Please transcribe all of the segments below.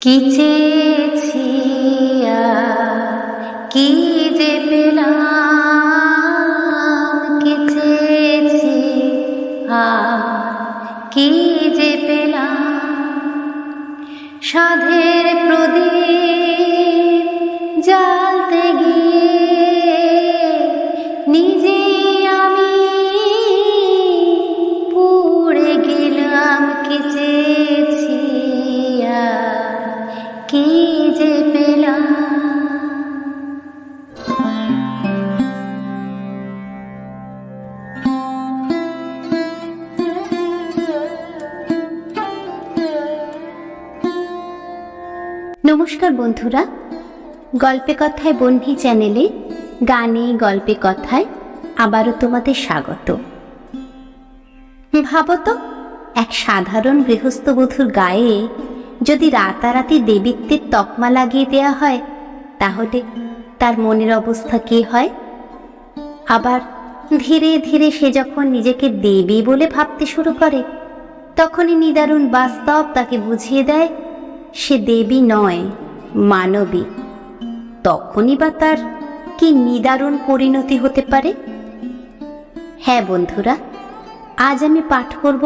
কি চেয়েছি কি যে পেলাম, কি চেয়েছি কি যে পেলাম। সাধের প্রদীপ জ্বালতে গিয়ে নিজে আমি পুড়ে গেলাম। কি চেয়েছি কি যে পেলাম। নমস্কার বন্ধুরা, গল্পে কথায় বন্ধি চ্যানেলে গানে গল্পে কথায় আবারও তোমাদের স্বাগত। ভাবতো, এক সাধারণ গৃহস্থবধূর গায়ে যদি রাতারাতি দেবীত্বের তকমা লাগিয়ে দেয়া হয়, তাহলে তার মনের অবস্থা কি হয়? আবার ধীরে ধীরে সে যখন নিজেকে দেবী বলে ভাবতে শুরু করে, তখনই নিদারুণ বাস্তব তাকে বুঝিয়ে দেয় সে দেবী নয়, মানবী। তখনই বা তার কি নিদারুণ পরিণতি হতে পারে। হ্যাঁ বন্ধুরা, আজ আমি পাঠ করব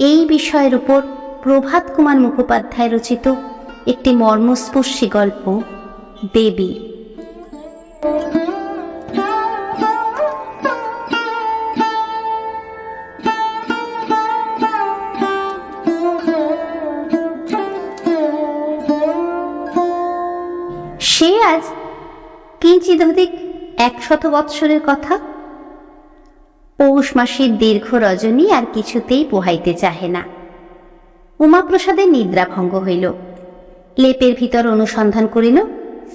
এই বিষয়ের উপর প্রভাত কুমার মুখোপাধ্যায় রচিত একটি মর্মস্পর্শী গল্প, দেবী। সে আজ কিঞ্চিদধিক 100 বৎসরের কথা। পৌষ মাসের দীর্ঘ রজনী আর কিছুতেই পোহাইতে চাহে না। উমাপ্রসাদের নিদ্রাভঙ্গ হইল। লেপের ভিতর অনুসন্ধান করিল,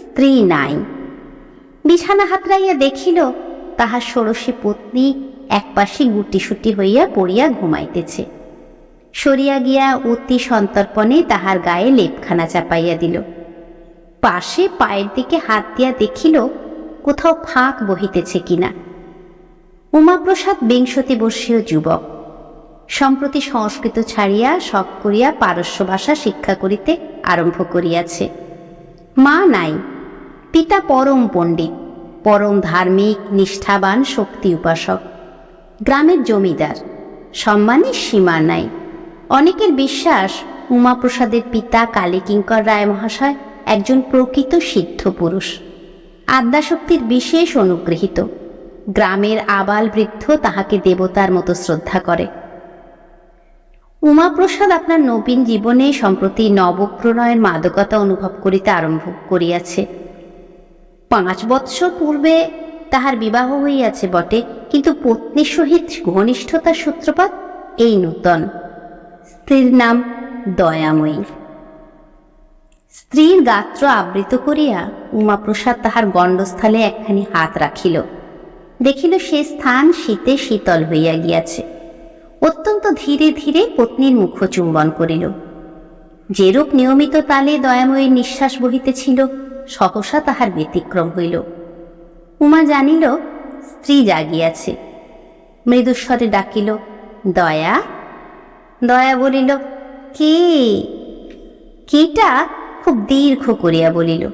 স্ত্রী নাই। বিছানা হাতড়াইয়া দেখিল তাহার ষোড়শী পত্নী একপাশে গুটিসুটি হইয়া পড়িয়া ঘুমাইতেছে। সরিয়া গিয়া অতি সন্তর্পণে তাহার গায়ে লেপখানা চাপাইয়া দিল। পাশে পায়ের দিকে হাত দিয়া দেখিল কোথাও ফাঁক বহিতেছে কিনা। উমাপ্রসাদ 62 বর্ষীয় যুবক। সম্প্রতি সংস্কৃত ছাড়িয়া শখ করিয়া পারস্য ভাষা শিক্ষা করিতে আরম্ভ করিয়াছে। মা নাই, পিতা পরম পণ্ডিত, পরম ধার্মিক, নিষ্ঠাবান, শক্তি উপাসক, গ্রামের জমিদার। সম্মানের সীমা নাই। অনেকের বিশ্বাস উমাপ্রসাদের পিতা কালীকিঙ্কর রায় মহাশয় একজন প্রকৃত সিদ্ধ পুরুষ, আদ্যাশক্তির বিশেষ অনুগৃহীত। গ্রামের আবাল বৃদ্ধ তাহাকে দেবতার মতো শ্রদ্ধা করে। উমাপ্রসাদ আপনার নবীন জীবনে সম্প্রতি নবপ্রণয়ের মাদকতা অনুভব করিতে আরম্ভ করিয়াছে। 5 বৎসর পূর্বে তাহার বিবাহ হইয়াছে বটে, কিন্তু পত্নীর সহিত ঘনিষ্ঠতার সূত্রপাত এই নূতন। স্ত্রীর নাম দয়াময়ী। স্ত্রীর গাত্র আবৃত করিয়া উমাপ্রসাদ তাহার গণ্ডস্থলে একখানি হাত রাখিল। দেখিল সে স্থান শীতে শীতল হইয়া গিয়াছে। অত্যন্ত ধীরে ধীরে পত্নীর মুখ চুম্বন করিল। যেরূপ নিয়মিত তালে দয়াময়ীর নিঃশ্বাস বহিতেছিল, সহসা তাহার ব্যতিক্রম হইল। উমা জানিল স্ত্রী জাগিয়াছে। মৃদুস্বরে ডাকিল, দয়া। দয়া বলিল, কে? কেটা খুব দীর্ঘ করিয়া বলিল,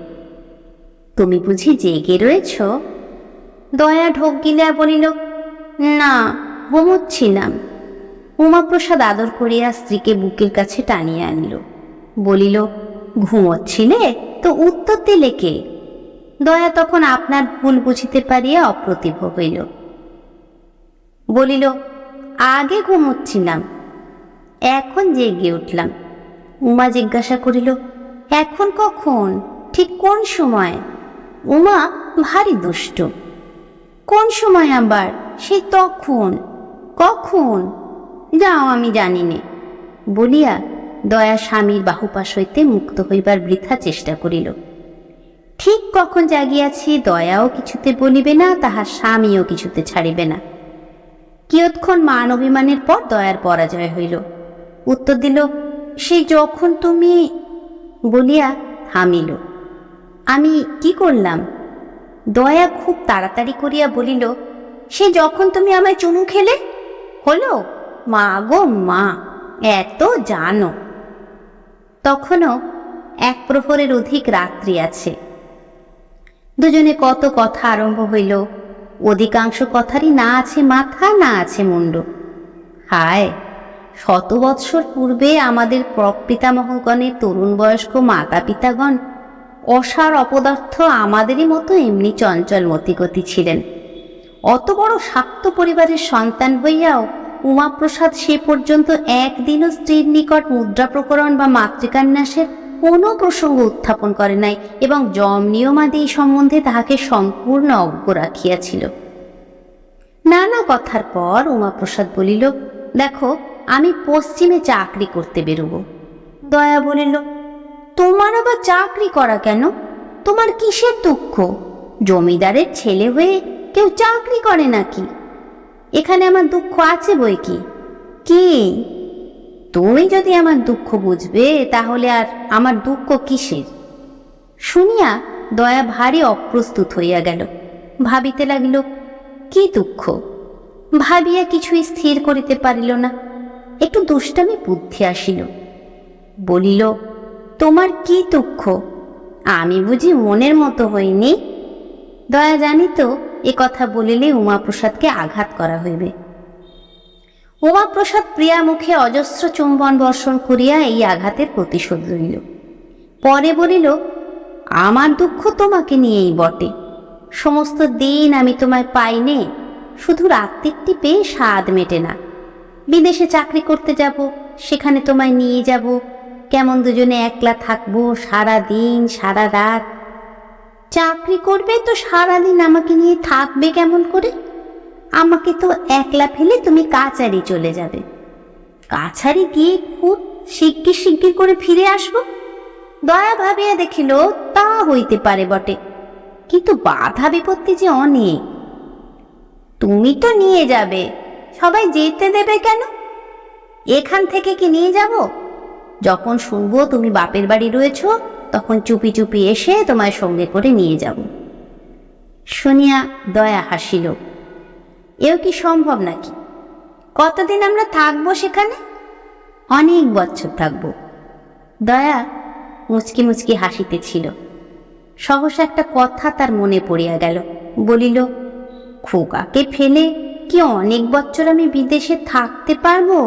তুমি বুঝি জেগে রয়েছ? দয়া ঢোক গিলিয়া বলিল, না, ঘুমোচ্ছিলাম। উমাপ্রসাদ আদর করিয়া স্ত্রীকে বুকের কাছে টানিয়া আনিল। বলিল, ঘুমোচ্ছিলে তো উত্তর দিলে কে? দয়া তখন আপনার ভুল বুঝিতে পারিয়া অপ্রতিভ হইল। বলিল, আগে ঘুমোচ্ছিলাম, এখন জেগে উঠলাম। উমা জিজ্ঞাসা করিল, এখন কখন? ঠিক কোন সময়? উমা ভারী দুষ্ট। কোন সময় আবার? সেই তখন। কখন? যাও, আমি জানি নে বলিয়া দয়া স্বামীর বাহুপাশ হইতে মুক্ত হইবার বৃথা চেষ্টা করিল। ঠিক কখন জাগিয়াছি দয়াও কিছুতে বলিবে না, তাহার স্বামীও কিছুতে ছাড়িবে না। কিয়ৎক্ষণ মান অভিমানের পর দয়ার পরাজয় হইল। উত্তর দিল, সে যখন তুমি বলিয়া থামিল। আমি কি করলাম? দয়া খুব তাড়াতাড়ি করিয়া বলিল, সে যখন তুমি আমায় চুমু খেলে। হলো? মা গো মা, এত জানো। তখনও এক প্রহরের অধিক রাত্রি আছে। দুজনে কত কথা আরম্ভ হইল। অধিকাংশ কথারই না আছে মাথা, না আছে মুন্ড। হায়, 100 বৎসর পূর্বে আমাদের প্রপিতামহগণের তরুণ বয়স্ক মাতা পিতাগণ অসার অপদার্থ আমাদেরই মতো এমনি চঞ্চল মতিগতি ছিলেন। অত বড় শাক্ত পরিবারের সন্তান হইয়াও উমাপ্রসাদ সে পর্যন্ত একদিনও স্ত্রীর নিকট মুদ্রা প্রকরণ বা মাতৃকান্যাসের কোনো প্রসঙ্গ উত্থাপন করে নাই এবং যম নিয়মাদি সম্বন্ধে তাহাকে সম্পূর্ণ অজ্ঞ রাখিয়াছিল। নানা কথার পর উমাপ্রসাদ বলিল, দেখো, আমি পশ্চিমে চাকরি করতে বেরোব। দয়া বলিল, তোমার আবার চাকরি করা কেন? তোমার কিসের দুঃখ? জমিদারের ছেলে হয়ে কেউ চাকরি করে নাকি? এখানে আমার দুঃখ আছে বই কি। কি? তুমি যদি আমার দুঃখ বুঝবে তাহলে আর আমার দুঃখ কিসের? শুনিয়া দয়া ভারী অপ্রস্তুত হইয়া গেল। ভাবিতে লাগিল, কি দুঃখ? ভাবিয়া কিছুই স্থির করিতে পারিল না। একটু দুষ্টামি বুদ্ধি আসিল। বলিল, তোমার কি দুঃখ? আমি বুঝি মনের মতো হইনি? দয়া জানিত এ কথা বলিলে উমাপ্রসাদকে আঘাত করা হইবে। উমাপ্রসাদ প্রিয়া মুখে অজস্র চুম্বন বর্ষণ করিয়া এই আঘাতের প্রতিশোধ লইল। পরে বলিল, আমার দুঃখ তোমাকে নিয়েই বটে। সমস্ত দিন আমি তোমায় পাইনে, শুধু রাত্রিটি পেয়ে স্বাদ মেটে না। বিদেশে চাকরি করতে যাব, সেখানে তোমায় নিয়ে যাব, কেমন দুজনে একলা থাকবো সারা দিন সারা রাত। চাকরি করবে তো সারাদিন আমাকে নিয়ে থাকবে কেমন করে? আমাকে তো একলা ফেলে তুমি কাছারি চলে যাবে। কাছারি গিয়ে খুব শিগগির শিগগির করে ফিরে আসবো। দয়া ভাবিয়া দেখিল, তা হইতে পারে বটে, কিন্তু বাধা বিপত্তি যে অনেক। তুমি তো নিয়ে যাবে, সবাই যেতে দেবে কেন? এখান থেকে কি নিয়ে যাব? যখন শুনবো তুমি বাপের বাড়ি রয়েছ, তখন চুপি চুপি এসে তোমায় সঙ্গে করে নিয়ে যাব। শুনিয়া দয়া হাসিল। এও কি সম্ভব নাকি? কতদিন আমরা থাকবো সেখানে? অনেক বছর থাকবো। দয়া মুচকি মুচকি হাসিতেছিল। সহসা একটা কথা তার মনে পড়িয়া গেল। বলিল, খোকাকে ফেলে কি অনেক বছর আমি বিদেশে থাকতে পারবো?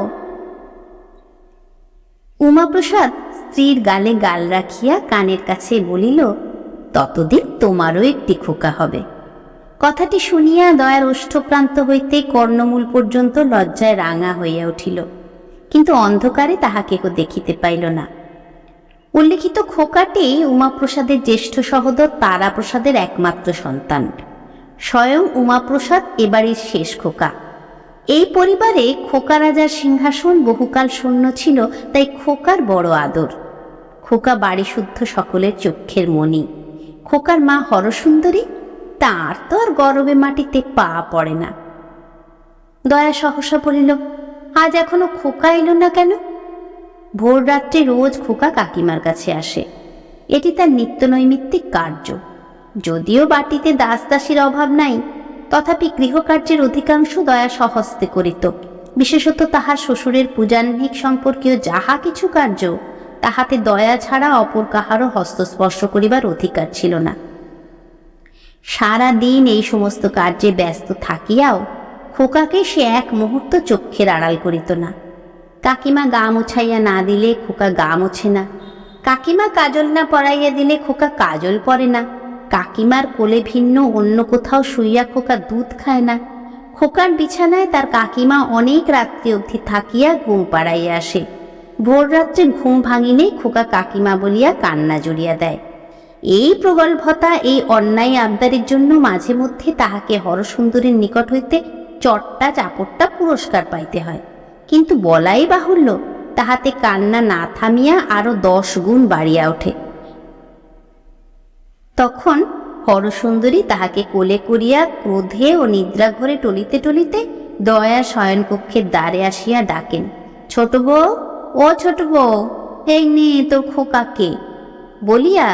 উমাপ্রসাদ স্ত্রীর গালে গাল রাখিয়া কানের কাছে বলিল, ততদিন তোমারও একটি খোকা হবে। কথাটি শুনিয়া দয়ার ওষ্ঠপ্রান্ত হইতে কর্ণমূল পর্যন্ত লজ্জায় রাঙা হইয়া উঠিল, কিন্তু অন্ধকারে তাহাকে দেখিতে পাইল না। উল্লিখিত খোকাটি উমাপ্রসাদের জ্যেষ্ঠ সহোদর তারাপ্রসাদের একমাত্র সন্তান। স্বয়ং উমাপ্রসাদ এবাড়ির শেষ খোকা। এই পরিবারে খোকা রাজার সিংহাসন বহুকাল শূন্য ছিল, তাই খোকার বড় আদর। খোকা বাড়ি শুদ্ধ সকলের চক্ষের মণি। খোকার মা হরসুন্দরী, তার তো আর গরবে মাটিতে পা পড়ে না। দয়া সহসা বলিল, আজ এখনো খোকা এলো না কেন? ভোর রাত্রে রোজ খোকা কাকিমার কাছে আসে, এটি তার নিত্য নৈমিত্তিক কার্য। যদিও বাটিতে দাস দাসীর অভাব নাই, তথাপি গৃহকার্যের অধিকাংশ দয়া স্বহস্তে করিত। বিশেষত তাহার শ্বশুরের পূজাহ্নিক সম্পর্কীয় যাহা কিছু কার্য, তাহাতে দয়া ছাড়া অপর কাহারও হস্তস্পর্শ করিবার অধিকার ছিল না। সারা দিন এই সমস্ত কার্যে ব্যস্ত থাকিয়াও খোকাকে সে এক মুহূর্ত চক্ষের আড়াল করিত না। কাকিমা গা মুছাইয়া না দিলে খোকা গা মোছে না। কাকিমা কাজল না পরাইয়া দিলে খোকা কাজল পরে না। কাকিমার কোলে ভিন্ন অন্য কোথাও শুইয়া খোকা দুধ খায় না। খোকার বিছানায় তার কাকিমা অনেক রাত্রি অবধি থাকিয়া ঘুম পাড়াইয়া আসে। ভোর রাত্রে ঘুম ভাঙিলেই খোকা কাকিমা বলিয়া কান্না জড়িয়া দেয়। এই প্রগল্ভতা, এই অন্যায় আবদারের জন্য মাঝে মধ্যে তাহাকে হরসুন্দরীর নিকট হইতে চট্টা চাপট্টা পুরস্কার পাইতে হয়, কিন্তু বলাই বাহুল্য, তাহাতে কান্না না থামিয়া আরো 10 গুণ বাড়িয়া ওঠে। তখন হরসুন্দরী তাহাকে কোলে করিয়া ক্রোধে ও নিদ্রা ঘরে টলিতে টলিতে দয়া শয়নকক্ষের দ্বারে আসিয়া ডাকেন, ছোট বউ, ও ছোট বউ, এই নে তোর খোকাকে। বলিয়া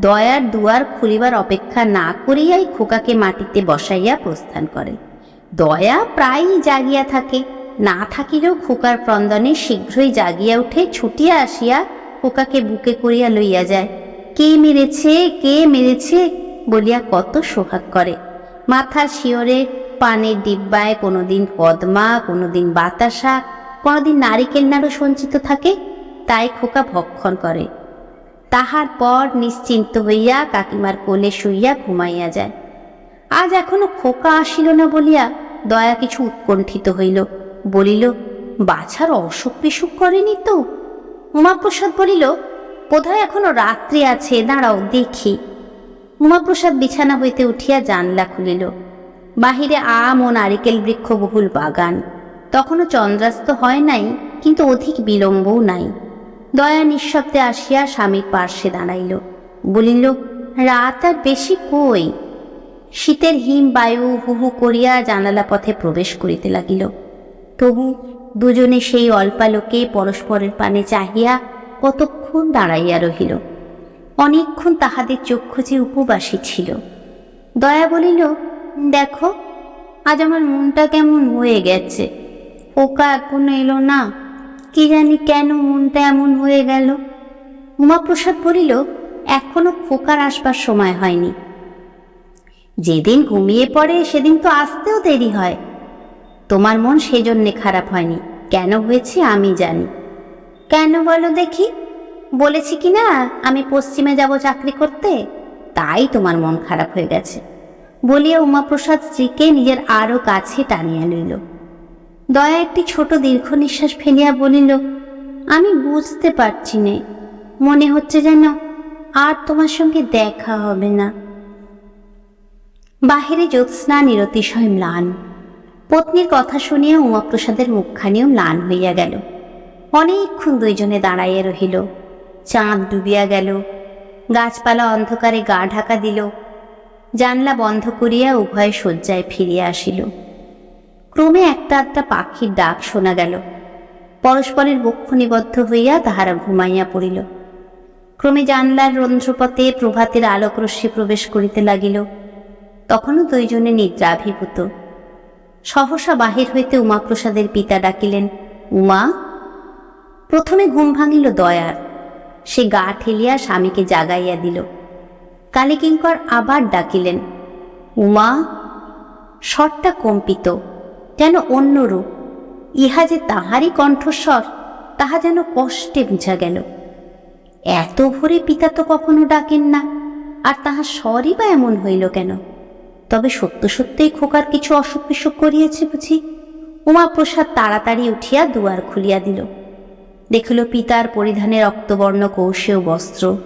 দয়ার দুয়ার খুলিবার অপেক্ষা না করিয়াই খোকাকে মাটিতে বসাইয়া প্রস্থান করে। দয়া প্রায়ই জাগিয়া থাকে, না থাকিলেও খোকার ক্রন্দনে শীঘ্রই জাগিয়া উঠে ছুটিয়া আসিয়া খোকাকে বুকে করিয়া লইয়া যায়। কে মেরেছে, কে মেরেছে বলিয়া কত সোহাগ করে। মাথার শিওরে পানের ডিব্বায় কোনোদিন কদমা, কোনোদিন বাতাসা, কোনোদিন নারিকেল নাড়ু সঞ্চিত থাকে, তাই খোকা ভক্ষণ করে। তাহার পর নিশ্চিন্ত হইয়া কাকিমার কোলে শুইয়া ঘুমাইয়া যায়। আজ এখনো খোকা আসিল না বলিয়া দয়া কিছু উৎকণ্ঠিত হইল। বলিল, বাছার অসুখ বিসুখ করেনি তো? উমাপ্রসাদ বলিল, বোধহয় এখনো রাত্রি আছে, দাঁড়াও দেখি। উমাপ্রসাদ বিছানা হইতে উঠিয়া জানলা খুলিল। বাহিরে আম ও নারিকেল বৃক্ষ বহুল বাগান। তখনও চন্দ্রাস্ত হয় নাই, কিন্তু অধিক বিলম্বও নাই। দয়া নিঃশব্দে আসিয়া স্বামীর পার্শ্বে দাঁড়াইল। বলিল, রাত আর বেশি কই? শীতের হিম বায়ু হু হু করিয়া জানালা পথে প্রবেশ করিতে লাগিল। তবু দুজনে সেই অল্পালোকে পরস্পরের পানে চাহিয়া কতক্ষণ দাঁড়াইয়া রহিল। অনেকক্ষণ তাহাদের চক্ষু যে উপবাসী ছিল। দয়া বলিল, দেখো, আজ আমার মনটা কেমন হয়ে গেছে। খোকা এখনো এলো না, কি জানি কেন মনটা এমন হয়ে গেল। উমাপ্রসাদ বলিল, এখনো খোকার আসবার সময় হয়নি। যেদিন ঘুমিয়ে পড়ে সেদিন তো আসতেও দেরি হয়। তোমার মন সেজন্যে খারাপ হয়নি, কেন হয়েছে আমি জানি। কেন বলো দেখি? বলেছি কি না আমি পশ্চিমে যাব চাকরি করতে, তাই তোমার মন খারাপ হয়ে গেছে বলিয়া উমাপ্রসাদ স্ত্রীকে নিজের আরো কাছে টানিয়া লইল। দয়া একটি ছোট দীর্ঘ নিঃশ্বাস ফেলিয়া বলিল, আমি বুঝতে পারছি নে, মনে হচ্ছে যেন আর তোমার সঙ্গে দেখা হবে না। বাহিরে জ্যোৎস্না নিরতিশয় ম্লান। পত্নীর কথা শুনিয়া উমাপ্রসাদের মুখখানিও ম্লান হইয়া গেল। অনেকক্ষণ দুইজনে দাঁড়াইয়া রহিল। চাঁদ ডুবিয়া গেল। গাছপালা অন্ধকারে গা ঢাকা দিল। জানলা বন্ধ করিয়া উভয়ে শয্যায় ফিরিয়া আসিল। ক্রমে একটা একটা পাখির ডাক শোনা গেল। পরস্পরের বক্ষ নিবদ্ধ হইয়া তাহারা ঘুমাইয়া পড়িল। ক্রমে জানলার রন্ধ্রপথে প্রভাতের আলোকরশ্মি প্রবেশ করিতে লাগিল। তখনও দুইজনে নিদ্রাভিভূত। সহসা বাহির হইতে উমাপ্রসাদের পিতা ডাকিলেন, উমা। প্রথমে ঘুম ভাঙিল দয়ার। সে গা ঠেলিয়া স্বামীকে জাগাইয়া দিল। কালীকিঙ্কর আবার ডাকিলেন, উমা। স্বরটা কম্পিত, যেন অন্যরূপ। ইহা যে তাহারই কণ্ঠস্বর তাহা যেন কষ্টে বুঝা গেল। এত ভোরে পিতা তো কখনো ডাকেন না, আর তাহার স্বরই বা এমন হইল কেন? তবে সত্য সত্যই খোকার কিছু অসুখ বিসুখ করিয়েছে বুঝি। উমাপ্রসাদ তাড়াতাড়ি উঠিয়া দুয়ার খুলিয়া দিল। দেখিল পিতার পরিধানে রক্তবর্ণ কৌশেয় বস্ত্র,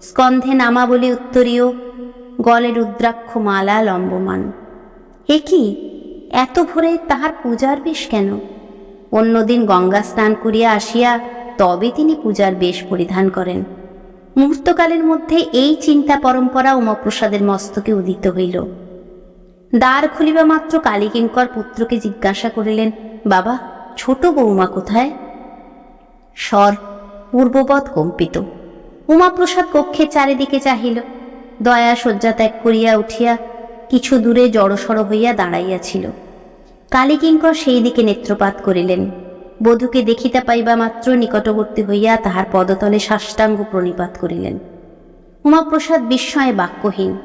স্কন্ধে নামাবলী উত্তরীয়, গলে রুদ্রাক্ষ মালা লম্বমান। এ কি, এত ভোরে তাহার পূজার বেশ কেন? অন্যদিন গঙ্গা স্নান করিয়া আসিয়া তবে তিনি পূজার বেশ পরিধান করেন। মুহূর্তকালের মধ্যে এই চিন্তা পরম্পরা উমাপ্রসাদের মস্তকে উদিত হইল। দ্বার খুলিবা মাত্র কালীকিঙ্কর পুত্রকে জিজ্ঞাসা করিলেন, বাবা, ছোট বৌমা কোথায়? স্বর পূর্ববৎ কম্পিত। উমাপ্রসাদ কক্ষের চারিদিকে চাহিল। দয়া শয্যা ত্যাগ করিয়া উঠিয়া কিছু দূরে জড়সড় হইয়া দাঁড়াইয়াছিল। কালীকিঙ্কর সেই দিকে নেত্রপাত করিলেন। বধূকে দেখিতে পাইবা মাত্র নিকটবর্তী হইয়া তাহার পদতলে সাষ্টাঙ্গ প্রণিপাত করিলেন। উমাপ্রসাদ বিস্ময়ে বাক্যহীন।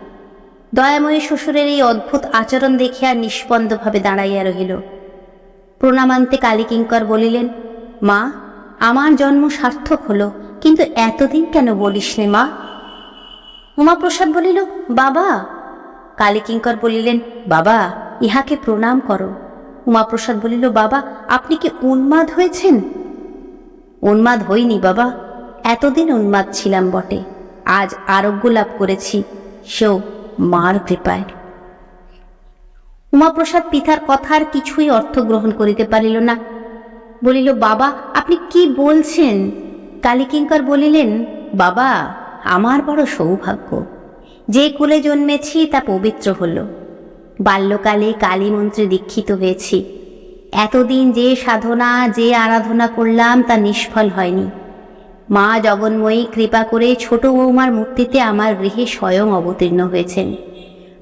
দয়াময়ী শ্বশুরের এই অদ্ভুত আচরণ দেখিয়া নিষ্পন্দভাবে দাঁড়াইয়া রহিল। প্রণামান্তে কালীকিঙ্কর বলিলেন, মা, আমার জন্ম সার্থক হল, কিন্তু এতদিন কেন বলিস নে মা? উমাপ্রসাদ বলিল, বাবা। কালীকিঙ্কর বলিলেন, বাবা, ইহাকে প্রণাম করো। উমাপ্রসাদ বলিল, বাবা, আপনি কি উন্মাদ হয়েছেন? উন্মাদ হইনি বাবা, এতদিন উন্মাদ ছিলাম বটে, আজ আরোগ্য লাভ করেছি, সেও মার কৃপায়। উমাপ্রসাদ পিতার কথার কিছুই অর্থ গ্রহণ করিতে পারিল না। বলিল, বাবা, আপনি কি বলছেন? কালীকিঙ্কর বলিলেন, বাবা, আমার বড় সৌভাগ্য। যে কুলে জন্মেছি তা পবিত্র হল। বাল্যকালে কালী মন্ত্রে দীক্ষিত হয়েছি। এতদিন যে সাধনা, যে আরাধনা করলাম তা নিষ্ফল হয়নি। মা জগন্ময়ী কৃপা করে ছোট বৌমার মূর্তিতে আমার গৃহে স্বয়ং অবতীর্ণ হয়েছেন।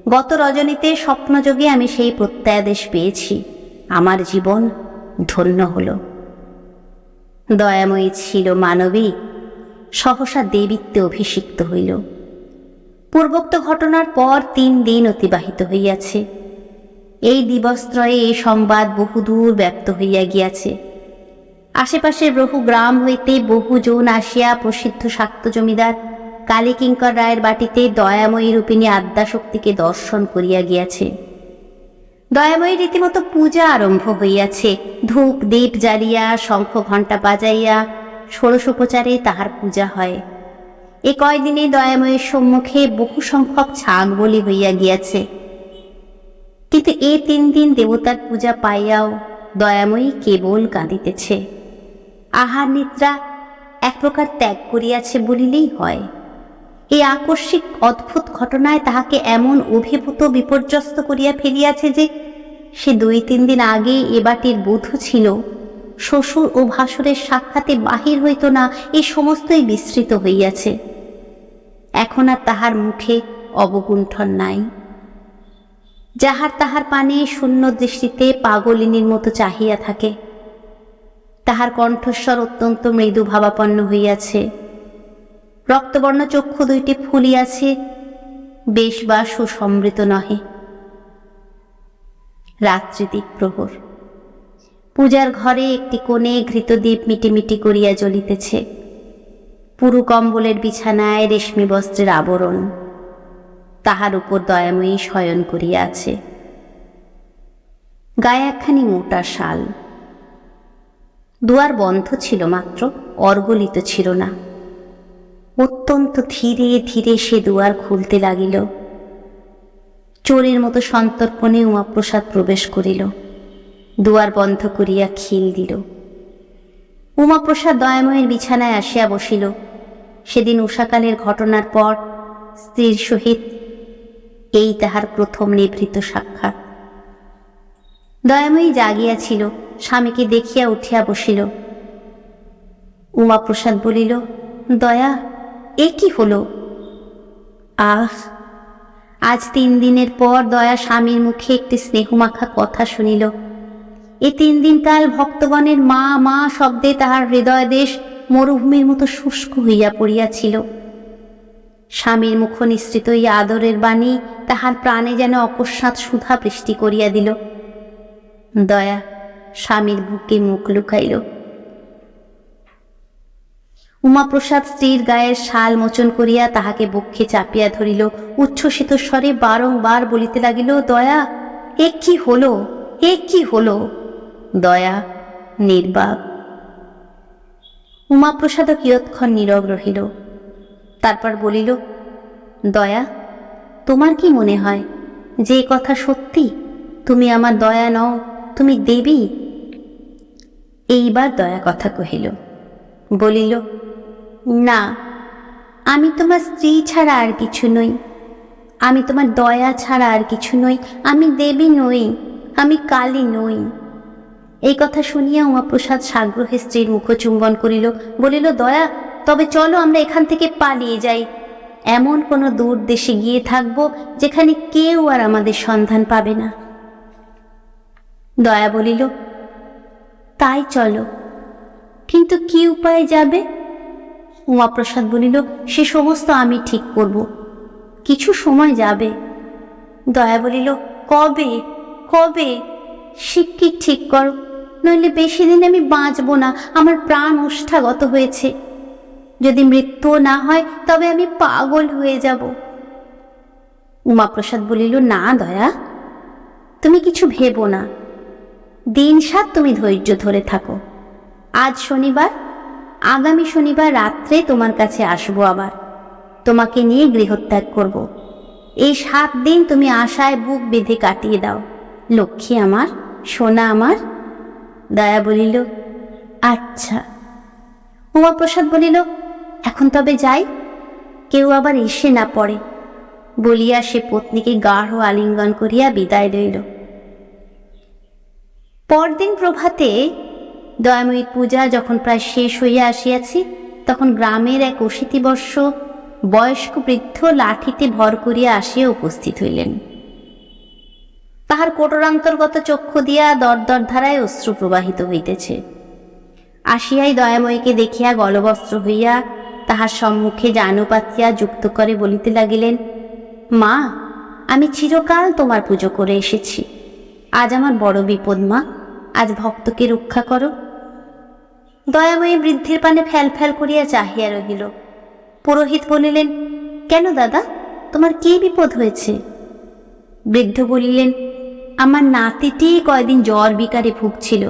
গত রজনীতে স্বপ্নযোগে আমি সেই প্রত্যাদেশ পেয়েছি। আমার জীবন ধন্য হল। দয়াময়ী ছিল মানবী, সহসা দেবীত্বে অভিষিক্ত হইল। পূর্বোক্ত ঘটনার পর 3 দিন অতিবাহিত হইয়াছে। এই দিবসত্রয়ে এই সংবাদ বহুদূর ব্যাপ্ত হইয়া গিয়াছে। আশেপাশের বহু গ্রাম হইতে বহুজন আসিয়া প্রসিদ্ধ শাক্ত জমিদার কালীকিঙ্কর রায়ের বাটিতে দয়াময়ী রূপিণী আদ্যাশক্তিকে দর্শন করিয়া গিয়াছে। দয়াময়ী রীতিমতো পূজা আরম্ভ হইয়াছে। ধূপ দীপ জ্বালিয়া শঙ্খ ঘণ্টা বাজাইয়া ষোড়শোপচারে তাহার পূজা হয়। এ কয়দিনে দয়াময়ীর সম্মুখে বহু সংখ্যক ছাগ বলি হইয়া গিয়াছে। কিন্তু এ 3 দিন দেবতার পূজা পাইয়াও দয়াময়ী কেবল কাঁদিতেছে। আহার নিদ্রা এক প্রকার ত্যাগ করিয়াছে বলিলেই হয়। এই আকস্মিক অদ্ভুত ঘটনায় তাহাকে এমন অভিভূত বিপর্যস্ত করিয়া ফেলিয়াছে যে সে 2-3 দিন আগে এ বাটির বধূ ছিল, শ্বশুর ও ভাসুরের সাক্ষাতে বাহির হইত না, এই সমস্তই বিস্মৃত হইয়াছে। এখন আর তাহার মুখে অবগুণ্ঠন নাই। যাহার তাহার পানে শূন্য দৃষ্টিতে পাগলিনীর মতো চাহিয়া থাকে। তাহার কণ্ঠস্বর অত্যন্ত মৃদু ভাবাপন্ন হইয়াছে। রক্তবর্ণ চক্ষু 2টি ফুলিয়াছে, বেশ বা সুসমৃত নহে। রাত্রি দ্বীপ্রহর। পূজার ঘরে একটি কোণে ঘৃতদ্বীপ মিটিমিটি করিয়া জ্বলিতেছে। পুরু কম্বলের বিছানায় রেশমি বস্ত্রের আবরণ, তাহার উপর দয়াময়ী শয়ন করিয়া আছে। গায়ে একখানি মোটা শাল। দুয়ার বন্ধ ছিল মাত্র, অর্গলিত ছিল না। অত্যন্ত ধীরে ধীরে সে দুয়ার খুলতে লাগিল। চোরের মতো সন্তর্পণে উমাপ্রসাদ প্রবেশ করিল, দুয়ার বন্ধ করিয়া খিল দিল। উমাপ্রসাদ দয়াময়ের বিছানায় আসিয়া বসিল। সেদিন উষাকালের ঘটনার পর স্ত্রীর সহিত এই তাহার প্রথম নিভৃত সাক্ষাৎ। দয়াময়ী জাগিয়াছিল, স্বামীকে দেখিয়া উঠিয়া বসিল। উমাপ্রসাদ বলিল, দয়া, এ কি হলো? আহ, আজ 3 দিনের পর দয়া স্বামীর মুখে একটি স্নেহমাখা কথা শুনিল। এ 3 দিনকাল ভক্তগণের মা মা শব্দে তাহার হৃদয় দেশ মরুভূমির মতো শুষ্ক হইয়া পড়িয়াছিল। স্বামীর মুখ নিঃসৃত এই আদরের বাণী তাহার প্রাণে যেন অকস্মাৎ সুধা বৃষ্টি করিয়া দিল। দয়া স্বামীর বুকে মুখ লুকাইল। উমাপ্রসাদ স্ত্রীর গায়ের শাল মোচন করিয়া তাহাকে বক্ষে চাপিয়া ধরিল। উচ্ছ্বসিত স্বরে বারংবার বলিতে লাগিল, দয়া, এ কি হলো, এ কি হলো? দয়া নির্বাক। উমাপ্রসাদও কিয়ৎক্ষণ নীরব রহিল। তারপর বলিল, দয়া, তোমার কি মনে হয় যে কথা সত্যি? তুমি আমার দয়া নও, তুমি দেবী? এইবার দয়া কথা কহিল। বলিল, না, আমি তোমার স্ত্রী ছাড়া আর কিছু নই, আমি তোমার দয়া ছাড়া আর কিছু নই, আমি দেবী নই, আমি কালী নই। এই কথা শুনিয়া উমাপ্রসাদ সাগ্রহে স্ত্রীর মুখ চুম্বন করিল। বলিল, দয়া, তবে চলো আমরা এখান থেকে পালিয়ে যাই। এমন কোনো দূর দেশে গিয়ে থাকবো যেখানে কেউ আর আমাদের সন্ধান পাবে না। দয়া বলিল, তাই চলো, কিন্তু কি উপায়ে যাবে? উমাপ্রসাদ বলিল, সে সমস্ত আমি ঠিক করব, কিছু সময় যাবে। দয়া বলিল, কবে কবে? শিগগির ঠিক করো, নইলে বেশি দিন আমি বাঁচব না। আমার প্রাণ ওষ্ঠাগত হয়েছে। যদি মৃত্যু না হয় তবে আমি পাগল হয়ে যাব। উমাপ্রসাদ বলিল, না দয়া, তুমি কিছু ভেবো না। 3 সাত তুমি ধৈর্য ধরে থাকো। আজ শনিবার, আগামী শনিবার রাত্রে তোমার কাছে আসবো, আবার তোমাকে নিয়ে গৃহত্যাগ করব। এই 7 দিন তুমি আশায় বুক বেঁধে কাটিয়ে দাও, লক্ষ্মী আমার, সোনা আমার। দয়া বলিল, আচ্ছা। উমাপ্রসাদ বলিল, এখন তবে যাই, কেউ আবার এসে না পড়ে। বলিয়া সে পত্নীকে গাঢ় আলিঙ্গন করিয়া বিদায় লইল। পরদিন প্রভাতে দয়াময়ীর পূজা যখন প্রায় শেষ হইয়া আসিয়াছে, তখন গ্রামের এক 80 বর্ষ বয়স্ক বৃদ্ধ লাঠিতে ভর করিয়া আসিয়া উপস্থিত হইলেন। তাহার কোটরান্তর্গত চক্ষু দিয়া দরদর ধারায় অশ্রু প্রবাহিত হইতেছে। আসিয়াই দয়াময়ীকে দেখিয়া গলবস্ত্র হইয়া তাহার সম্মুখে জানু পাতিয়া যুক্ত করে বলিতে লাগিলেন, মা, আমি চিরকাল তোমার পুজো করে এসেছি। আজ আমার বড় বিপদ মা, আজ ভক্তকে রক্ষা করো। দয়াময়ী বৃদ্ধির পানে ফ্যাল ফ্যাল করিয়া চাহিয়া রহিল। পুরোহিত বলিলেন, কেন দাদা, তোমার কি বিপদ হয়েছে? বৃদ্ধ বলিলেন, আমার নাতিটি কয়দিন জ্বর বিকারে ভুগছিল,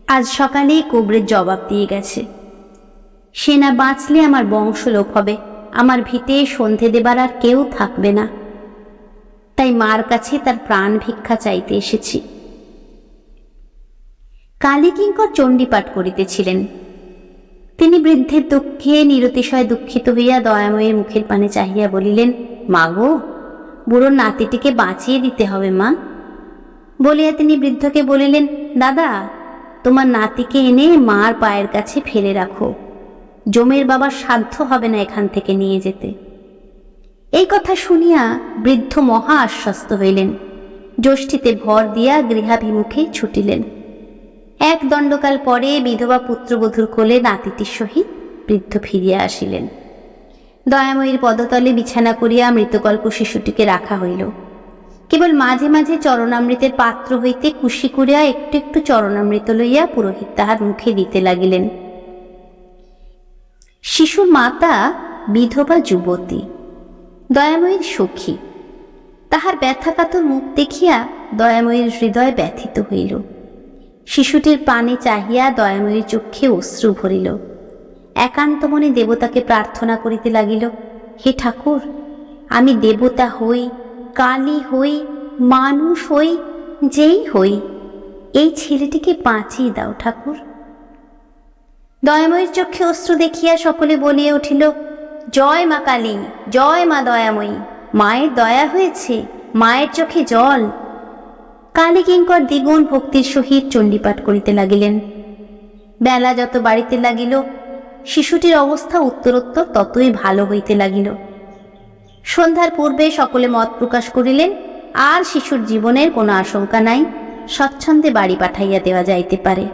আজ সকালেই কবরের জবাব দিয়ে গেছে। সে না বাঁচলে আমার বংশলোপ হবে, আমার ভিটে সন্ধে দেবার আর কেউ থাকবে না। তাই মার কাছে তার প্রাণ ভিক্ষা চাইতে এসেছি। কালীকিঙ্কর চণ্ডীপাঠ করিতেছিলেন। তিনি বৃদ্ধের দুঃখে নিরতিশয় দুঃখিত হইয়া দয়াময়ের মুখের পানে চাহিয়া বলিলেন, মা গো, বুড়ো নাতিটিকে বাঁচিয়ে দিতে হবে মা। বলিয়া তিনি বৃদ্ধকে বলিলেন, দাদা, তোমার নাতিকে এনে মার পায়ের কাছে ফেলে রাখো, জমের বাবার সাধ্য হবে না এখান থেকে নিয়ে যেতে। এই কথা শুনিয়া বৃদ্ধ মহা আশ্বস্ত হইলেন। যষ্টিতে ভর দিয়া গৃহাভিমুখে ছুটিলেন। এক দণ্ডকাল পরে বিধবা পুত্রবধূর কোলে নাতিটির সহিত বৃদ্ধ ফিরিয়া আসিলেন। দয়াময়ীর পদতলে বিছানা করিয়া মৃতকল্প শিশুটিকে রাখা হইল। কেবল মাঝে মাঝে চরণামৃতের পাত্র হইতে কুশি করিয়া একটু একটু চরণামৃত লইয়া পুরোহিত তাহার মুখে দিতে লাগিলেন। শিশুর মাতা বিধবা যুবতী, দয়াময়ীর সখী। তাহার ব্যথাকাতর মুখ দেখিয়া দয়াময়ীর হৃদয় ব্যথিত হইল। শিশুটির পানে চাহিয়া দয়াময়ীর চক্ষে অশ্রু ভরিল। একান্ত মনে দেবতাকে প্রার্থনা করিতে লাগিল, হে ঠাকুর, আমি দেবতা হই, কালী হই, মানুষ হই, যেই হই, এই ছেলেটিকে বাঁচিয়ে দাও ঠাকুর। দয়াময়ীর চক্ষে অশ্রু দেখিয়া সকলে বলিয়া উঠিল, জয় মা কালী, জয় মা দয়াময়ী, মায়ের দয়া হয়েছে, মায়ের চোখে জল। কালীকিঙ্কর দ্বিগুণ ভক্তির সহিত চণ্ডীপাঠ করিতে লাগিলেন। বেলা যত বাড়িতে লাগিল, শিশুটির অবস্থা উত্তরোত্তর ততই ভালো হইতে লাগিল। সন্ধ্যার পূর্বে সকলে মত প্রকাশ করিলেন, আর শিশুর জীবনের কোনো আশঙ্কা নাই, স্বচ্ছন্দে বাড়ি পাঠাইয়া দেওয়া যাইতে পারে।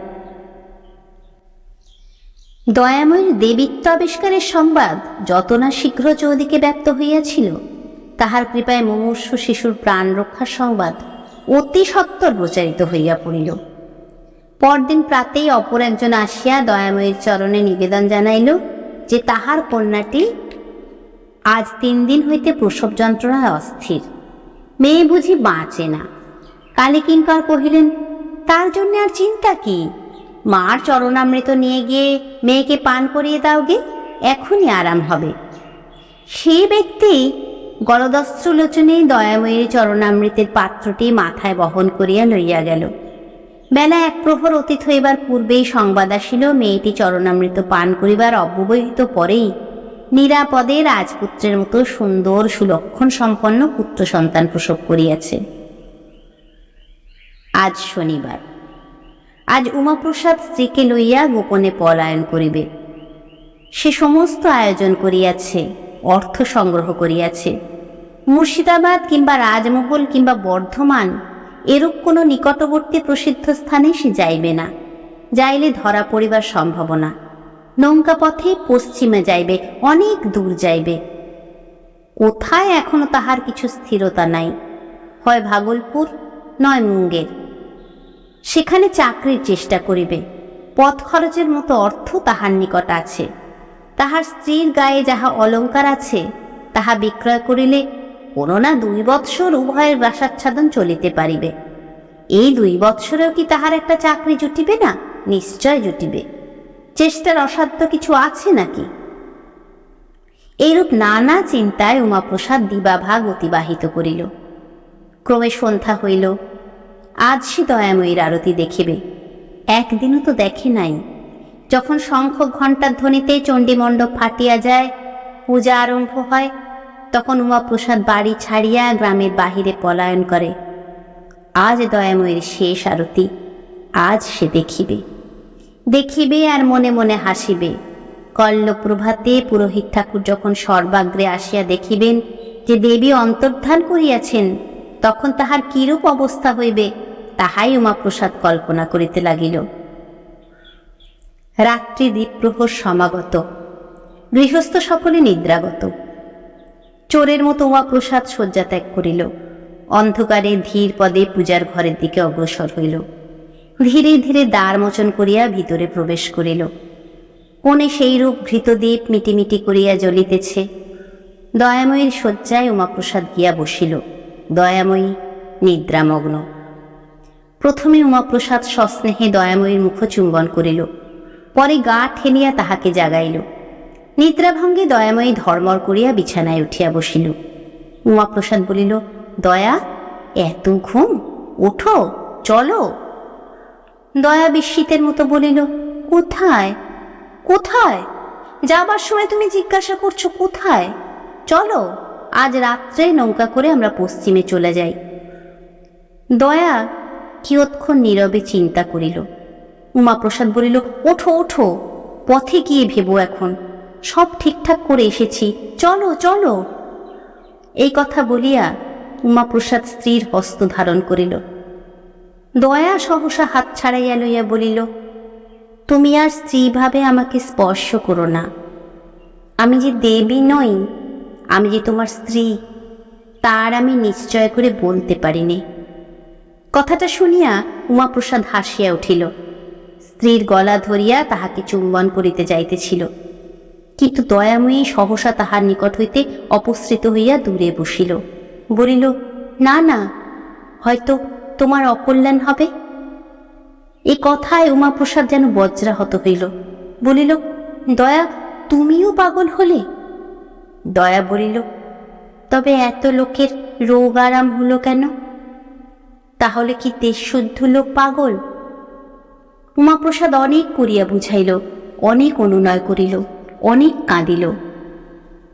দয়াময়ীর দেবীত্ব আবিষ্কারের সংবাদ যত না শীঘ্র চৌদিকে ব্যক্ত হইয়াছিল, তাহার কৃপায় মুমূর্ষু শিশুর প্রাণ রক্ষার সংবাদ অতি সত্বর প্রচারিত হইয়া পড়িল। পরদিন প্রাতেই অপর একজন আসিয়া দয়াময়ীর চরণে নিবেদন জানাইল যে তাহার কন্যাটি আজ 3 দিন হইতে প্রসব যন্ত্রণায় অস্থির, মেয়ে বুঝি বাঁচে না। কালীকিঙ্কর কহিলেন, তার জন্য আর চিন্তা কি, মার চরণামৃত নিয়ে গিয়ে মেয়েকে পান করিয়ে দাও গে, এখনই আরাম হবে। সেই ব্যক্তি গলদস্ত্রলোচনে দয়াময়ীর চরণামৃতের পাত্রটি মাথায় বহন করিয়া লইয়া গেল। বেলা 1 প্রহর অতীত হইবার পূর্বেই সংবাদ আসিল, মেয়েটি চরণামৃত পান করিবার অব্যবহিত পরেই নিরাপদে রাজপুত্রের মতো সুন্দর সুলক্ষণ সম্পন্ন পুত্র সন্তান প্রসব করিয়াছে। আজ শনিবার। আজ উমাপ্রসাদ স্ত্রীকে লইয়া গোপনে পলায়ন করিবে। সে সমস্ত আয়োজন করিয়াছে, অর্থ সংগ্রহ করিয়াছে। মুর্শিদাবাদ কিংবা রাজমহল কিংবা বর্ধমান এরূপ কোনো নিকটবর্তী প্রসিদ্ধ স্থানে সে যাইবে না, যাইলে ধরা পড়িবার সম্ভাবনা। নৌকা পথে পশ্চিমে যাইবে, অনেক দূর যাইবে। কোথায় এখনো তাহার কিছু স্থিরতা নাই, হয় ভাগলপুর নয় মুঙ্গের। সেখানে চাকরির চেষ্টা করিবে। পথ খরচের মতো অর্থ তাহার নিকট আছে। তাহার স্ত্রীর গায়ে যাহা অলঙ্কার আছে, তাহা বিক্রয় করিলে কোনো না 2 বৎসর উভয়ের বাসাচ্ছাদন চলিতে পারিবে। এই 2 বৎসরেও কি তাহার একটা চাকরি জুটিবে না? নিশ্চয় জুটিবে। চেষ্টার অসাধ্য কিছু আছে নাকি? এইরূপ নানা চিন্তায় উমাপ্রসাদ দিবাভাগ অতিবাহিত করিল। ক্রমে সন্ধ্যা হইল। আজ সে দয়াময়ীর আরতি দেখিবে, একদিনও তো দেখে নাই। যখন শঙ্খ ঘণ্টার ধ্বনিতে চণ্ডীমণ্ডপ ফাটিয়া যায়, পূজা আরম্ভ হয়, তখন উমাপ্রসাদ বাড়ি ছাড়িয়া গ্রামের বাহিরে পলায়ন করে। আজ দয়াময়ীর শেষ আরতি, আজ সে দেখিবে। দেখিবে আর মনে মনে হাসিবে। কল্ল প্রভাতে পুরোহিত ঠাকুর যখন সর্বাগ্রে আসিয়া দেখিবেন যে দেবী অন্তর্ধান করিয়াছেন, তখন তাহার কিরূপ অবস্থা হইবে, তাহাই উমাপ্রসাদ কল্পনা করিতে লাগিল। রাত্রি দ্বীপ্রহর সমাগত। গৃহস্থ সকলে নিদ্রাগত। চোরের মতো উমাপ্রসাদ শয্যা ত্যাগ করিল। অন্ধকারে ধীর পদে পূজার ঘরের দিকে অগ্রসর হইল। ধীরে ধীরে দ্বার মোচন করিয়া ভিতরে প্রবেশ করিল। কোণে সেইরূপ ঘৃতদ্বীপ মিটিমিটি করিয়া জ্বলিতেছে। দয়াময়ীর শয্যায় উমাপ্রসাদ গিয়া বসিল। দয়াময়ী নিদ্রামগ্ন। প্রথমে উমাপ্রসাদ সস্নেহে দয়াময়ীর মুখ চুম্বন করিল, পরে গা ঠেলিয়া তাহাকে জাগাইল। নিদ্রাভঙ্গে দয়াময়ী ধর্মর করিয়া বিছানায় উঠিয়া বসিল। উমাপ্রসাদ বলিল, দয়া, এত ঘুম, ওঠো, চলো। দয়া বিস্মিতের মতো বলিল, কোথায় কোথায়? যাবার সময় তুমি জিজ্ঞাসা করছো কোথায়? চলো, আজ রাত্রে নৌকা করে আমরা পশ্চিমে চলে যাই। দয়া কিয়ৎক্ষণ নীরবে চিন্তা করিল। উমাপ্রসাদ বলিল, ওঠো ওঠো, পথে গিয়ে ভেবো, এখন সব ঠিকঠাক করে এসেছি, চলো চলো। এই কথা বলিয়া উমাপ্রসাদ স্ত্রীর হস্ত ধারণ করিল। দয়া সহসা হাত ছাড়াইয়া লইয়া বলিল, তুমি আর স্ত্রীভাবে আমাকে স্পর্শ করো না। আমি যে দেবী নই, আমি যে তোমার স্ত্রী, তার আমি নিশ্চয় করে বলতে পারিনি। কথাটা শুনিয়া উমাপ্রসাদ হাসিয়া উঠিল। স্ত্রীর গলা ধরিয়া তাহাকে চুম্বন করিতে যাইতেছিল, কিন্তু দয়াময়ী সহসা তাহার নিকট হইতে অপসৃত হইয়া দূরে বসিল। বলিল, না না, হয়তো তোমার অকল্যাণ হবে। এ কথায় উমাপ্রসাদ যেন বজ্রাহত হইল। বলিল, দয়া, তুমিও পাগল হলে? দয়া বলিল, তবে এত লোকের রোগ আরাম হলো কেন? তাহলে কি দেশশুদ্ধ লোক পাগল? উমাপ্রসাদ অনেক করিয়া বুঝাইল, অনেক অনুনয় করিল, অনেক কাঁদিল।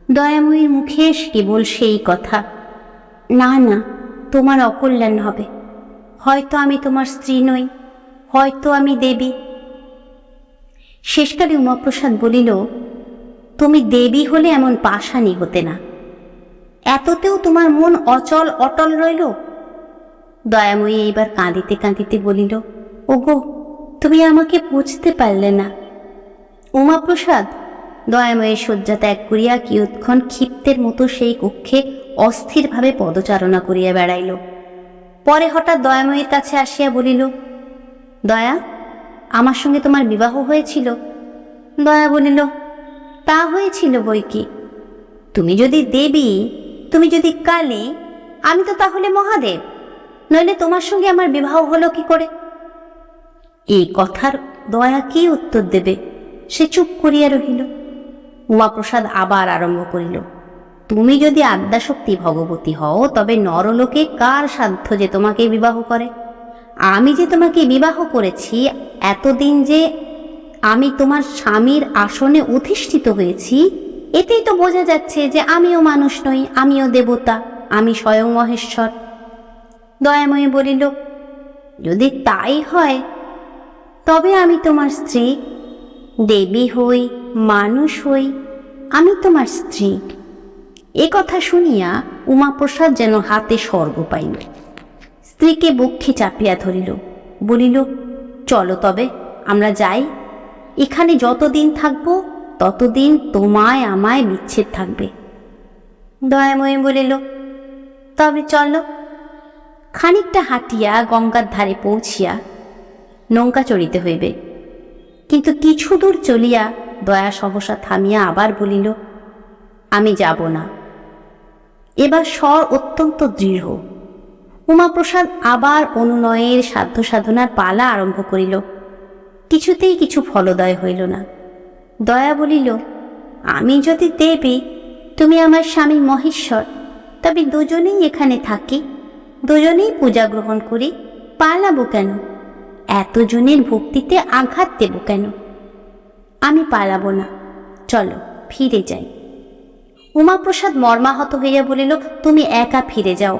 দয়াময়ীর মুখে কেবল সেই কথা, না না, তোমার অকল্যাণ হবে। হয়তো আমি তোমার স্ত্রী নই, হয়তো আমি দেবী। শেষকালে উমাপ্রসাদ বলিল, তুমি দেবী হলে এমন পাষাণী হতে না। এততেও তোমার মন অচল অটল রইল। দয়াময়ী এইবার কাঁদিতে কাঁদিতে বলিল, ওগো, তুমি আমাকে বুঝতে পারলে না। উমাপ্রসাদ দয়াময়ী শয্যা ত্যাগ করিয়া কিয়ৎক্ষণ ক্ষিপ্তের মতো সেই কক্ষে অস্থিরভাবে পদচারণা করিয়া বেড়াইল। পরে হঠাৎ দয়াময়ীর কাছে আসিয়া বলিল, দয়া, আমার সঙ্গে তোমার বিবাহ হয়েছিল? দয়া বলিল, তা হয়েছিল বই কি। তুমি যদি দেবী, তুমি যদি কালী, আমি তো তাহলে মহাদেব, নইলে তোমার সঙ্গে আমার বিবাহ হলো কি করে? এই কথার দয়া কি উত্তর দেবে, সে চুপ করিয়া রহিল। উমাপ্রসাদ আবার আরম্ভ করিল, তুমি যদি আদ্যাশক্তি ভগবতী হও, তবে নরলোকে কার সাধ্য যে তোমাকে বিবাহ করে? আমি যে তোমাকে বিবাহ করেছি, এতদিন যে আমি তোমার স্বামীর আসনে অধিষ্ঠিত হয়েছি, এতেই তো বোঝা যাচ্ছে যে আমিও মানুষ নই, আমিও দেবতা, আমি স্বয়ং মহেশ্বর। দয়াময়ী বলিল, যদি তাই হয় তবে আমি তোমার স্ত্রী, দেবী হই, মানুষ হই, আমি তোমার স্ত্রী। এ কথা শুনিয়া উমাপ্রসাদ যেন হাতে স্বর্গ পাইল। স্ত্রীকে বক্ষে চাপিয়া ধরিল, বলিল, চলো তবে আমরা যাই। এখানে যতদিন থাকবো ততদিন তোমায় আমায় বিচ্ছেদ থাকবে। দয়াময়ী বলিল, তবে চলো। খানিকটা হাঁটিয়া গঙ্গার ধারে পৌঁছিয়া নৌকা চড়িতে হইবে। কিন্তু কিছু দূর চলিয়া দয়া সহসা থামিয়া আবার বলিল, আমি যাব না। এবার স্বর অত্যন্ত দৃঢ়। উমাপ্রসাদ আবার অনুনয়ের সাধ্য সাধনার পালা আরম্ভ করিল। কিছুতেই কিছু ফলদয় হইল না। দয়া বলিল, আমি যদি দেবী, তুমি আমার স্বামী মহেশ্বর, তবে দুজনেই এখানে থাকি, দুজনেই পূজা গ্রহণ করি, পালাবো কেন? এতজনের ভক্তিতে আঘাত দেব কেন? আমি পালাবো না, চলো ফিরে যাই। উমাপ্রসাদ মর্মাহত হইয়া বলিল, তুমি একা ফিরে যাও,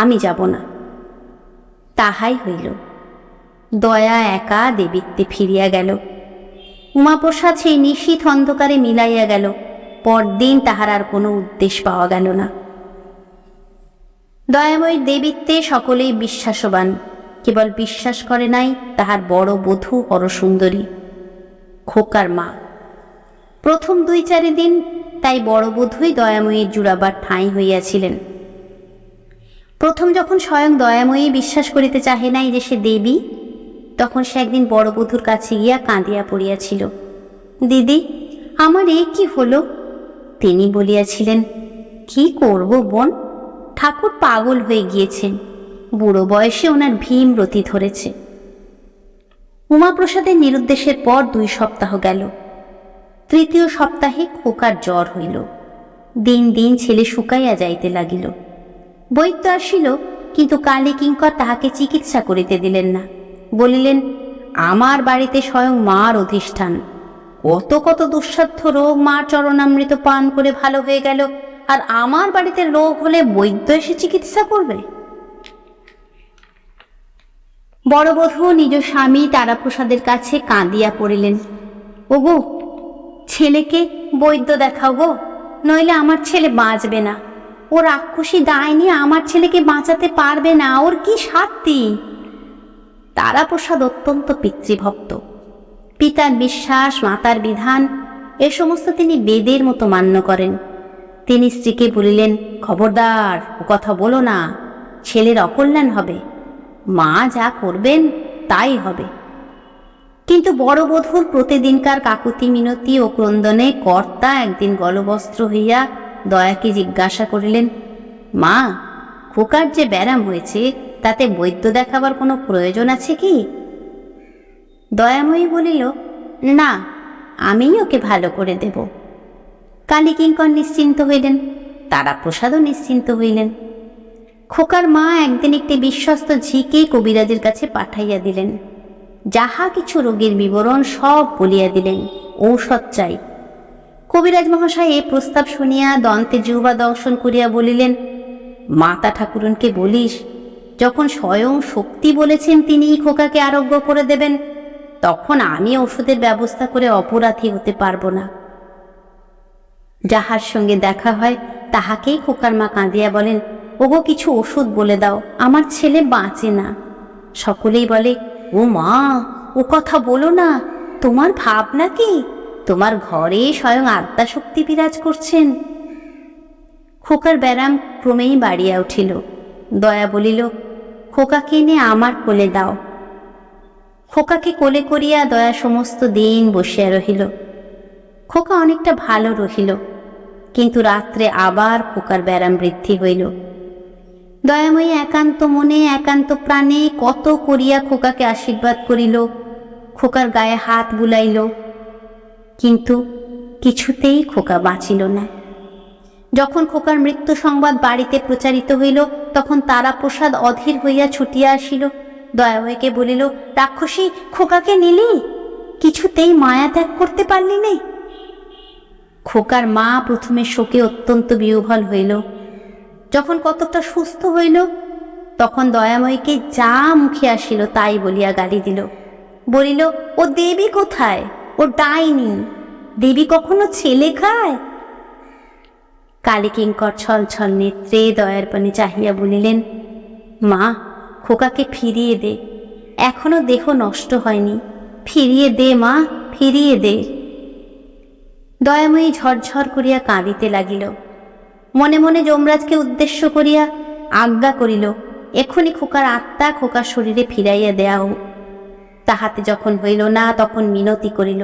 আমি যাব না। তাহাই হইল। দয়া একা দেবীত্বে ফিরিয়া গেল। উমাপ্রসাদ সেই নিশীথ অন্ধকারে মিলাইয়া গেল। পরদিন তাহার আর কোনো উদ্দেশ্য পাওয়া গেল না। দয়াময়ীর দেবীত্বে সকলেই বিশ্বাসবান, কেবল বিশ্বাস করে নাই তাহার বড় বধূ হরসুন্দরী, খোকার মা। প্রথম 2-4 দিন তাই বড় বধূই দয়াময়ীর জুড়াবার ঠাঁই হইয়াছিলেন। প্রথম যখন স্বয়ং দয়াময়ী বিশ্বাস করিতে চাহে নাই যে সে দেবী, তখন সে একদিন বড় বধূর কাছে গিয়া কাঁদিয়া পড়িয়াছিল। দিদি, আমার এ কি হলো? তিনি বলিয়াছিলেন, কি করব বোন, ঠাকুর পাগল হয়ে গিয়েছেন, বুড়ো বয়সে ওনার ভীমরতি ধরেছে। উমাপ্রসাদের নিরুদ্দেশের পর 2 সপ্তাহ গেল। 3য় সপ্তাহে খোকার জ্বর হইল। দিন দিন ছেলে শুকাইয়া যাইতে লাগিল। বৈদ্য আসিল, কিন্তু কালী কিঙ্কর তাহাকে চিকিৎসা করিতে দিলেন না। বলিলেন, আমার বাড়িতে স্বয়ং মার অধিষ্ঠান, কত কত দুঃসাধ্য রোগ মার চরণামৃত পান করে ভালো হয়ে গেল, আর আমার বাড়িতে রোগ হলে বৈদ্য এসে চিকিৎসা করবে? বড় বধূ নিজ স্বামী তারাপ্রসাদের কাছে কাঁদিয়া পড়িলেন, ওগো, ছেলেকে বৈদ্য দেখাও গো, নইলে আমার ছেলে বাঁচবে না। ও রাক্ষসী ডাইনি আমার ছেলেকে বাঁচাতে পারবে না, ওর কি শাস্তি? তারাপ্রসাদ অত্যন্ত পিতৃভক্ত। পিতার বিশ্বাস, মাতার বিধান, এ সমস্ত তিনি বেদের মতো মান্য করেন। তিনি স্ত্রীকে বলিলেন, খবরদার, ও কথা বলো না, ছেলের অকল্যাণ হবে, মা যা করবেন তাই হবে। কিন্তু বড় বধূর প্রতিদিনকার কাকুতি মিনতি ও ক্রন্দনে কর্তা একদিন গলবস্ত্র হইয়া দয়াকে জিজ্ঞাসা করিলেন, মা, খোকার যে ব্যারাম হয়েছে তাতে বৈদ্য দেখাবার কোনো প্রয়োজন আছে কি? দয়াময়ী বলিল, না, আমিই ওকে ভালো করে দেব। কালী কিঙ্কর নিশ্চিন্ত হইলেন, তারাপ্রসাদও নিশ্চিন্ত হইলেন। খোকার মা একদিন একটি বিশ্বস্ত ঝিকে কবিরাজের কাছে পাঠাইয়া দিলেন। যাহা কিছু রোগের বিবরণ সব বলিয়া দিলেন, ঔষধ চাই। কবিরাজ মহাশয় এ প্রস্তাব শুনিয়া দন্তে জিহ্বা দংশন করিয়া বলিলেন, মাতা ঠাকুরনকে বলিস, যখন স্বয়ং শক্তি বলেছেন তিনিই খোকাকে আরোগ্য করে দেবেন, তখন আমি ওষুধের ব্যবস্থা করে অপরাধী হতে পারবো না। যাহার সঙ্গে দেখা হয় তাহাকেই খোকার মা কাঁদিয়া বলেন, ওগো, কিছু ওষুধ বলে দাও, আমার ছেলে বাঁচে না। সকলেই বলে, ও মা, ও কথা বলো না, তোমার ভাবনা কি? তোমার ঘরে স্বয়ং আদ্যাশক্তি বিরাজ করছেন। খোকার ব্যারাম ক্রমেই বাড়িয়া উঠিল। দয়া বলিল, খোকাকে এনে আমার কোলে দাও। খোকাকে কোলে করিয়া দয়া সমস্ত দিন বসিয়া রহিল। খোকা অনেকটা ভালো রহিল, কিন্তু রাত্রে আবার খোকার ব্যারাম বৃদ্ধি হইল। দয়াময়ী একান্ত মনে একান্ত প্রাণে কত করিয়া খোকাকে আশীর্বাদ করিল, খোকার গায়ে হাত বুলাইল, কিন্তু কিছুতেই খোকা বাঁচিল না। যখন খোকার মৃত্যু সংবাদ বাড়িতে প্রচারিত হইল, তখন তারাপ্রসাদ অধীর হইয়া ছুটিয়া আসিল। দয়াময়ীকে বলিল, রাক্ষসী, খোকাকে নিলি? কিছুতেই মায়া ত্যাগ করতে পারলি নে? খোকার মা প্রথমে শোকে অত্যন্ত বিহ্বল হইল। যখন কতকটা সুস্থ হইল, তখন দয়াময়ীকে যা মুখে আসিল তাই বলিয়া গালি দিল। বলিল, ও দেবী কোথায়? ও ডাইনি। দেবী কখনো ছেলে খায়? কালী কিঙ্কর ছল ছল নেত্রে দয়ার পানে চাহিয়া বলিলেন, মা, খোকাকে ফিরিয়ে দে, এখনো দেহ নষ্ট হয়নি, ফিরিয়ে দে মা, ফিরিয়ে দে। দয়াময়ী ঝরঝর করিয়া কাঁদিতে লাগিল। মনে মনে যমরাজকে উদ্দেশ্য করিয়া আজ্ঞা করিল, এখনই খোকার আত্মা খোকার শরীরে ফিরাইয়া দেয়া হোক। তাহাতে যখন হইল না, তখন মিনতি করিল।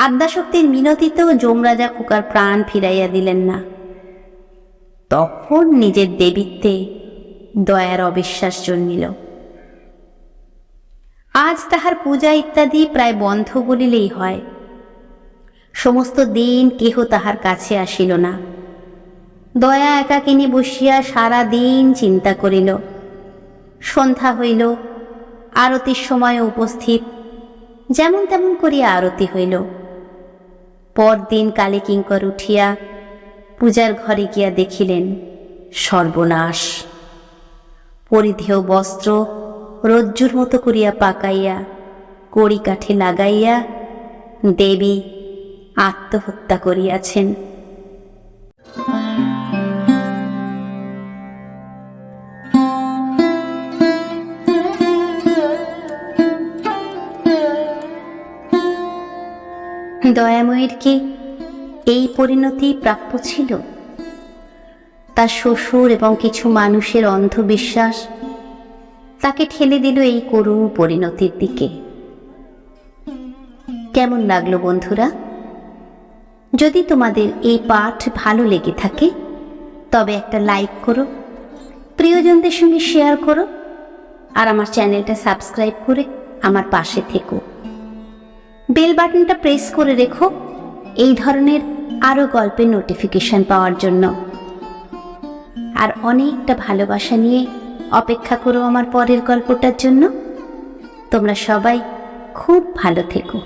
আদ্যাশক্তির মিনতিতেও যমরাজা খোকার প্রাণ ফিরাইয়া দিলেন না। তখন নিজের দেবীত্বে দয়ার অবিশ্বাস জন্মিল। আজ তাহার পূজা ইত্যাদি প্রায় বন্ধ বলিলেই হয়। সমস্ত দিন কেহ তাহার কাছে আসিল না। দয়া একাকিনী বসিয়া সারা দিন চিন্তা করিল। সন্ধ্যা হইল, আরতির সময় উপস্থিত, যেমন তেমন করিয়া আরতি হইল। পরদিন কালী কিঙ্কর উঠিয়া পূজার ঘরে গিয়া দেখিলেন, সর্বনাশ! পরিধেয় বস্ত্র রজ্জুর মতো করিয়া পাকাইয়া কড়ি কাঠে লাগাইয়া দেবী আত্মহত্যা করিয়াছেন। দয়াময়ীর কি এই পরিণতি প্রাপ্য ছিল? তার শ্বশুর এবং কিছু মানুষের অন্ধবিশ্বাস তাকে ঠেলে দিল এই করুণ পরিণতির দিকে। কেমন লাগলো বন্ধুরা? যদি তোমাদের এই পাঠ ভালো লেগে থাকে তবে একটা লাইক করো, প্রিয়জনদের সঙ্গে শেয়ার করো, আর আমার চ্যানেলটা সাবস্ক্রাইব করে আমার পাশে থেকো। বেল বাটনটা প্রেস করে রেখো এই ধরনের আরো গল্পের নোটিফিকেশন পাওয়ার জন্য। আর অনেকটা ভালোবাসা নিয়ে অপেক্ষা করো আমার পরের গল্পটার জন্য। তোমরা সবাই খুব ভালো থেকো।